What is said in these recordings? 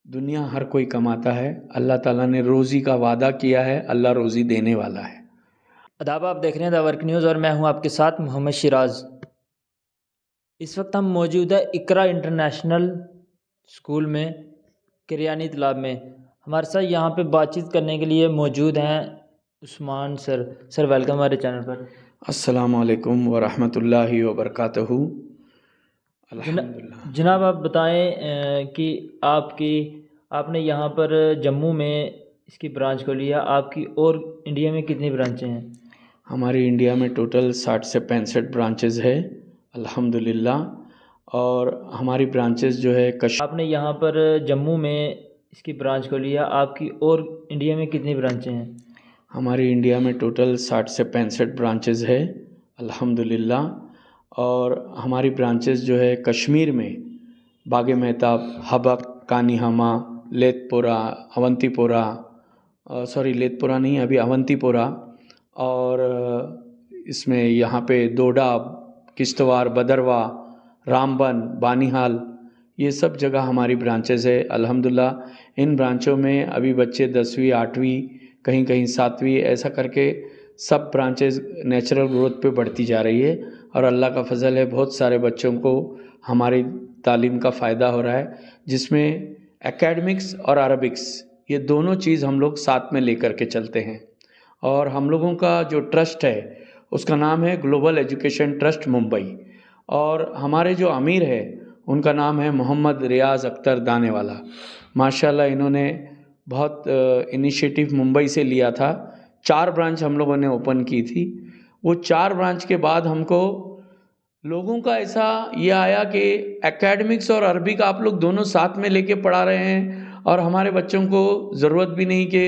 दुनिया हर कोई कमाता है। अल्लाह ताला ने रोज़ी का वादा किया है, अल्लाह रोज़ी देने वाला है। आदाब, आप देख रहे हैं द वर्क न्यूज़ और मैं हूं आपके साथ मोहम्मद शिराज। इस वक्त हम मौजूद है इकरा इंटरनेशनल स्कूल में, किरयानी तालाब में। हमारे साथ यहाँ पे बातचीत करने के लिए मौजूद हैं उस्मान सर। सर वेलकम हमारे चैनल पर। अस्सलामु अलैकुम व रहमतुल्लाहि व बरकातहू। जना अल्हम्दुलिल्लाह। जनाब आप बताएं कि आपने यहाँ पर जम्मू में इसकी ब्रांच खोली है, आपकी और इंडिया में कितनी ब्रांचें हैं? हमारी इंडिया में टोटल 60 से 65 ब्रांचेज़ है अल्हम्दुलिल्लाह। और हमारी ब्रांचेज़ जो है आपने यहाँ पर जम्मू में इसकी ब्रांच खोली है, आपकी और इंडिया में कितनी ब्रांचें हैं? हमारी इंडिया में टोटल 60 से 65 ब्रांचेज़ है अल्हम्दुलिल्लाह। और हमारी ब्रांचेज़ जो है कश्मीर में बाग मेहताब, हबक, कानीहामा, लेथपोरा, अवंतीपोरा, लेथपोरा नहीं, अभी अवंतीपोरा, और इसमें यहाँ पे डोडा, किश्तवाड़, भदरवा, रामबन, बानीहाल, ये सब जगह हमारी ब्रांचेज़ है अल्हम्दुलिल्लाह। इन ब्रांचों में अभी बच्चे 10वीं 8वीं, कहीं कहीं 7वीं, ऐसा करके सब ब्रांचेज़ नेचुरल ग्रोथ पे बढ़ती जा रही है। और अल्लाह का फ़ज़ल है, बहुत सारे बच्चों को हमारी तालीम का फ़ायदा हो रहा है, जिसमें एकेडमिक्स और अरबिक्स ये दोनों चीज़ हम लोग साथ में लेकर के चलते हैं। और हम लोगों का जो ट्रस्ट है उसका नाम है ग्लोबल एजुकेशन ट्रस्ट मुंबई। और हमारे जो अमीर है उनका नाम है मोहम्मद रियाज़ अख्तर दानेवाला। माशाल्लाह इन्होंने बहुत इनिशिएटिव मुंबई से लिया था। 4 ब्रांच हम लोगों ने ओपन की थी। वो 4 ब्रांच के बाद हमको लोगों का ऐसा ये आया कि एकेडमिक्स और अरबिक आप लोग दोनों साथ में लेके पढ़ा रहे हैं और हमारे बच्चों को ज़रूरत भी नहीं कि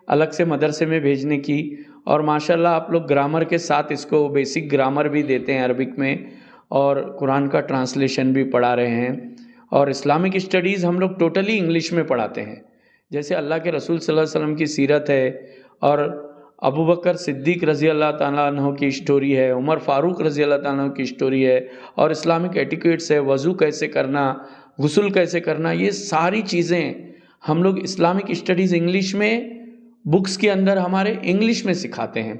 अलग से मदरसे में भेजने की। और माशाल्लाह आप लोग ग्रामर के साथ इसको बेसिक ग्रामर भी देते हैं अरबिक में, और कुरान का ट्रांसलेशन भी पढ़ा रहे हैं। और इस्लामिक स्टडीज़ हम लोग टोटली इंग्लिश में पढ़ाते हैं। जैसे अल्लाह के रसूल सल्लल्लाहु अलैहि वसल्लम की सीरत है, और अबू बकर सिद्दीक़ रज़ी अल्लाह ताला अन्हु की स्टोरी है, उमर फ़ारूक रज़ी अल्लाह ताला अन्हु की स्टोरी है, और इस्लामिक एटिक्वेट्स है, वज़ू कैसे करना, गुस्ल कैसे करना, ये सारी चीज़ें हम लोग इस्लामिक स्टडीज़ इंग्लिश में बुक्स के अंदर हमारे इंग्लिश में सिखाते हैं,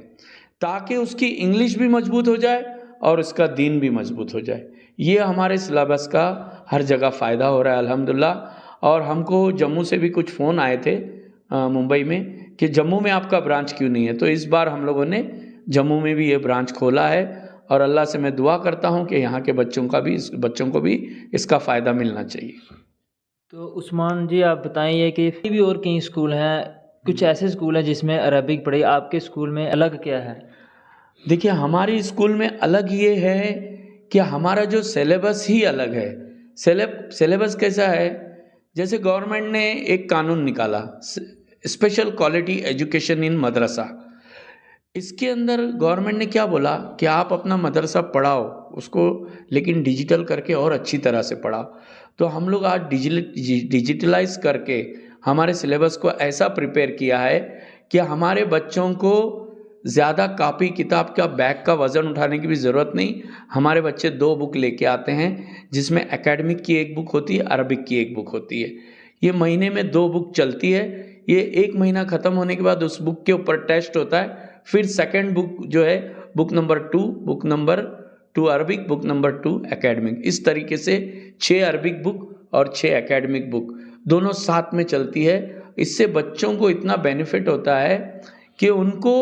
ताकि उसकी इंग्लिश भी मजबूत हो जाए और उसका दीन भी मजबूत हो जाए। ये हमारे सिलेबस का हर जगह फ़ायदा हो रहा है अल्हम्दुलिल्लाह। और हमको जम्मू से भी कुछ फ़ोन आए थे मुंबई में कि जम्मू में आपका ब्रांच क्यों नहीं है, तो इस बार हम लोगों ने जम्मू में भी ये ब्रांच खोला है। और अल्लाह से मैं दुआ करता हूँ कि यहाँ के बच्चों को भी इसका फ़ायदा मिलना चाहिए। तो उस्मान जी आप बताएं कि भी और कई स्कूल हैं, कुछ ऐसे स्कूल हैं जिसमें अरबिक पढ़ाई, आपके स्कूल में अलग क्या है? देखिए हमारे स्कूल में अलग ये है कि हमारा जो सिलेबस ही अलग है। सिलेबस कैसा है, जैसे गवर्नमेंट ने एक कानून निकाला, स्पेशल क्वालिटी एजुकेशन इन मदरसा। इसके अंदर गवर्नमेंट ने क्या बोला कि आप अपना मदरसा पढ़ाओ उसको, लेकिन डिजिटल करके और अच्छी तरह से पढ़ाओ। तो हम लोग आज डिजिटलाइज करके हमारे सिलेबस को ऐसा प्रिपेयर किया है कि हमारे बच्चों को ज़्यादा कापी किताब का बैग का वज़न उठाने की भी ज़रूरत नहीं। हमारे बच्चे 2 बुक लेके आते हैं, जिसमें एकेडमिक की एक बुक होती है, अरबिक की एक बुक होती है। ये महीने में 2 बुक चलती है। ये 1 महीना ख़त्म होने के बाद उस बुक के ऊपर टेस्ट होता है। फिर सेकंड बुक जो है, book number 2 Arabic, book number 2 academic, इस तरीके से 6 अरबिक बुक और 6 एकेडमिक बुक दोनों साथ में चलती है। इससे बच्चों को इतना बेनिफिट होता है कि उनको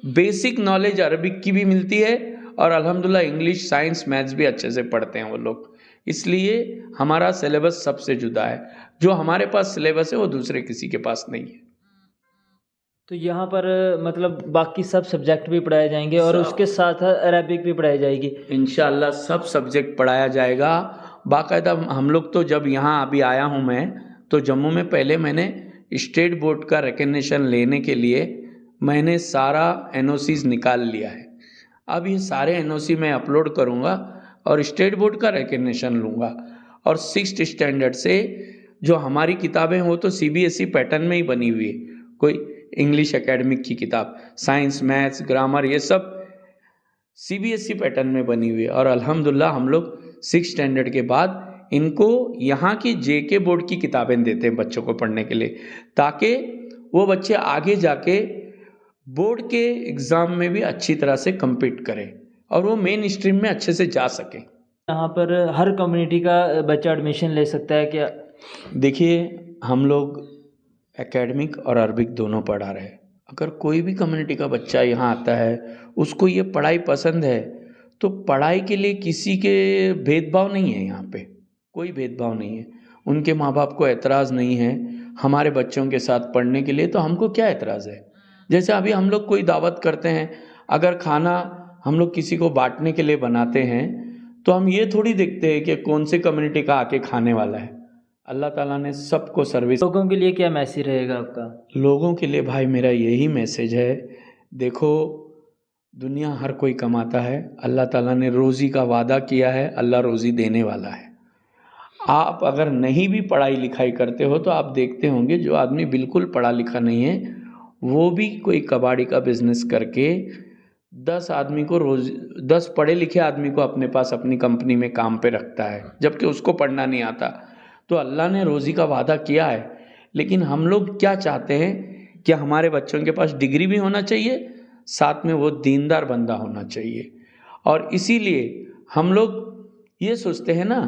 बेसिक नॉलेज अरबिक की भी मिलती है, और अल्हम्दुलिल्लाह इंग्लिश, साइंस, मैथ्स भी अच्छे से पढ़ते हैं वो लोग। इसलिए हमारा सिलेबस सबसे जुदा है। जो हमारे पास सिलेबस है वो दूसरे किसी के पास नहीं है। तो यहाँ पर मतलब बाकी सब सब्जेक्ट भी पढ़ाए जाएंगे और सब। उसके साथ अरबिक भी पढ़ाई जाएगी? इंशाअल्लाह सब सब्जेक्ट पढ़ाया जाएगा बाकायदा। हम लोग तो जब यहाँ अभी आया हूँ मैं, तो जम्मू में पहले मैंने स्टेट बोर्ड का रिकग्निशन लेने के लिए मैंने सारा एनओसीज निकाल लिया है। अब ये सारे एनओसी मैं अपलोड करूँगा और स्टेट बोर्ड का रिकग्निशन लूँगा। और 6th स्टैंडर्ड से जो हमारी किताबें हैं वो तो सीबीएसई पैटर्न में ही बनी हुई है। कोई इंग्लिश एकेडमिक की किताब, साइंस, मैथ्स, ग्रामर, ये सब सीबीएसई पैटर्न में बनी हुई है। और अल्हम्दुलिल्लाह हम लोग 6th स्टैंडर्ड के बाद इनको यहाँ की जेके बोर्ड की किताबें देते हैं बच्चों को पढ़ने के लिए, ताकि वो बच्चे आगे जाके बोर्ड के एग्ज़ाम में भी अच्छी तरह से compete करें और वो मेन स्ट्रीम में अच्छे से जा सकें। यहाँ पर हर कम्युनिटी का बच्चा एडमिशन ले सकता है क्या? देखिए, हम लोग एकेडमिक और अरबिक दोनों पढ़ा रहे हैं। अगर कोई भी कम्युनिटी का बच्चा यहाँ आता है, उसको ये पढ़ाई पसंद है, तो पढ़ाई के लिए किसी के भेदभाव नहीं है। यहाँ पे कोई भेदभाव नहीं है। उनके माँ बाप को एतराज़ नहीं है हमारे बच्चों के साथ पढ़ने के लिए, तो हमको क्या एतराज़ है। जैसे अभी हम लोग कोई दावत करते हैं, अगर खाना हम लोग किसी को बांटने के लिए बनाते हैं, तो हम ये थोड़ी देखते हैं कि कौन से कम्युनिटी का आके खाने वाला है। अल्लाह ताला ने सबको सर्विस। लोगों के लिए क्या मैसेज रहेगा आपका? लोगों के लिए भाई मेरा यही मैसेज है, देखो दुनिया हर कोई कमाता है, अल्लाह ताला ने रोज़ी का वादा किया है, अल्लाह रोज़ी देने वाला है। आप अगर नहीं भी पढ़ाई लिखाई करते हो, तो आप देखते होंगे जो आदमी बिल्कुल पढ़ा लिखा नहीं है, वो भी कोई कबाड़ी का बिजनेस करके 10 पढ़े लिखे आदमी को अपने पास अपनी कंपनी में काम पे रखता है, जबकि उसको पढ़ना नहीं आता। तो अल्लाह ने रोज़ी का वादा किया है, लेकिन हम लोग क्या चाहते हैं कि हमारे बच्चों के पास डिग्री भी होना चाहिए, साथ में वो दीनदार बंदा होना चाहिए। और इसीलिए हम लोग ये सोचते हैं ना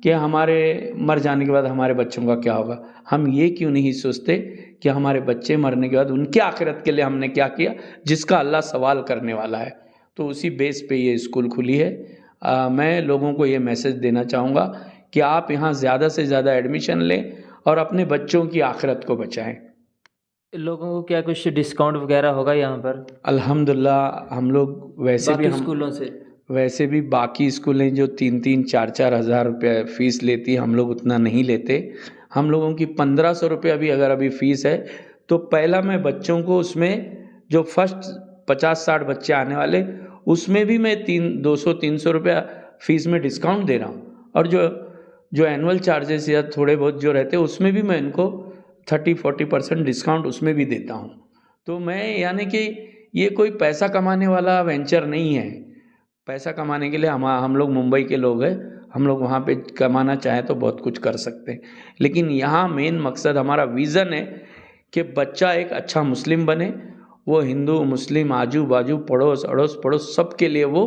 कि हमारे मर जाने के बाद हमारे बच्चों का क्या होगा। हम ये क्यों नहीं सोचते कि हमारे बच्चे मरने के बाद उनकी आखिरत के लिए हमने क्या किया, जिसका अल्लाह सवाल करने वाला है। तो उसी बेस पे ये स्कूल खुली है। मैं लोगों को ये मैसेज देना चाहूँगा कि आप यहाँ ज़्यादा से ज़्यादा एडमिशन लें और अपने बच्चों की आखिरत को बचाएं। लोगों को क्या कुछ डिस्काउंट वगैरह होगा यहाँ पर अल्हम्दुलिल्लाह हम लोग बाकी स्कूलों से? वैसे भी बाकी स्कूलें जो 3-3 4-4 हज़ार रुपये फ़ीस लेती है, हम लोग उतना नहीं लेते। हम लोगों की 1500 रुपये अभी फ़ीस है। तो पहला मैं बच्चों को उसमें जो फर्स्ट 50-60 बच्चे आने वाले, उसमें भी मैं 200-300 रुपया फ़ीस में डिस्काउंट दे रहा हूँ। और जो एनुअल चार्जेस या थोड़े बहुत जो रहते हैं, उसमें भी मैं इनको 30-40% डिस्काउंट उसमें भी देता हूँ। तो मैं यानी कि ये कोई पैसा कमाने वाला वेंचर नहीं है। पैसा कमाने के लिए हम लोग मुंबई के लोग हैं, हम लोग वहाँ पे कमाना चाहें तो बहुत कुछ कर सकते हैं। लेकिन यहाँ मेन मकसद, हमारा विज़न है कि बच्चा एक अच्छा मुस्लिम बने। वो हिंदू मुस्लिम आजू बाजू पड़ोस अड़ोस पड़ोस सबके लिए वो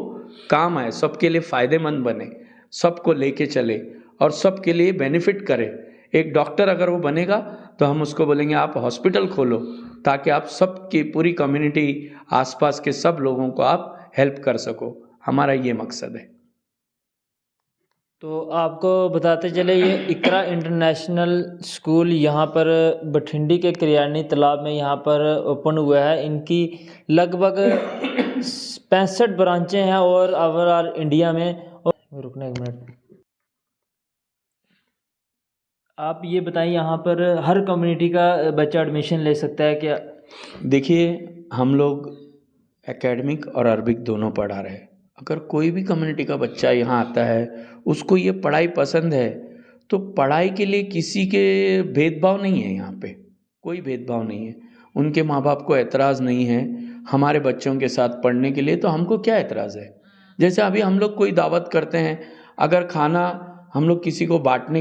काम आए, सबके लिए फ़ायदेमंद बने, सबको लेके चले और सबके लिए बेनिफिट करे। एक डॉक्टर अगर वो बनेगा तो हम उसको बोलेंगे आप हॉस्पिटल खोलो, ताकि आप सबकी पूरी कम्युनिटी आसपास के सब लोगों को आप हेल्प कर सको। हमारा ये मकसद है। तो आपको बताते चले, ये इकरा इंटरनेशनल स्कूल यहाँ पर बठिंडी के करियानी तालाब में यहाँ पर ओपन हुआ है। इनकी लगभग 65 ब्रांचें हैं और ओवरऑल इंडिया में। और रुकना एक मिनट, आप ये बताइए यहाँ पर हर कम्युनिटी का बच्चा एडमिशन ले सकता है क्या? देखिए, हम लोग एकेडमिक और अरबिक दोनों पढ़ा रहे हैं। अगर कोई भी कम्युनिटी का बच्चा यहाँ आता है, उसको ये पढ़ाई पसंद है, तो पढ़ाई के लिए किसी के भेदभाव नहीं है। यहाँ पे कोई भेदभाव नहीं है। उनके माँ बाप को एतराज़ नहीं है हमारे बच्चों के साथ पढ़ने के लिए, तो हमको क्या एतराज़ है। जैसे अभी हम लोग कोई दावत करते हैं, अगर खाना हम लोग किसी को बांटने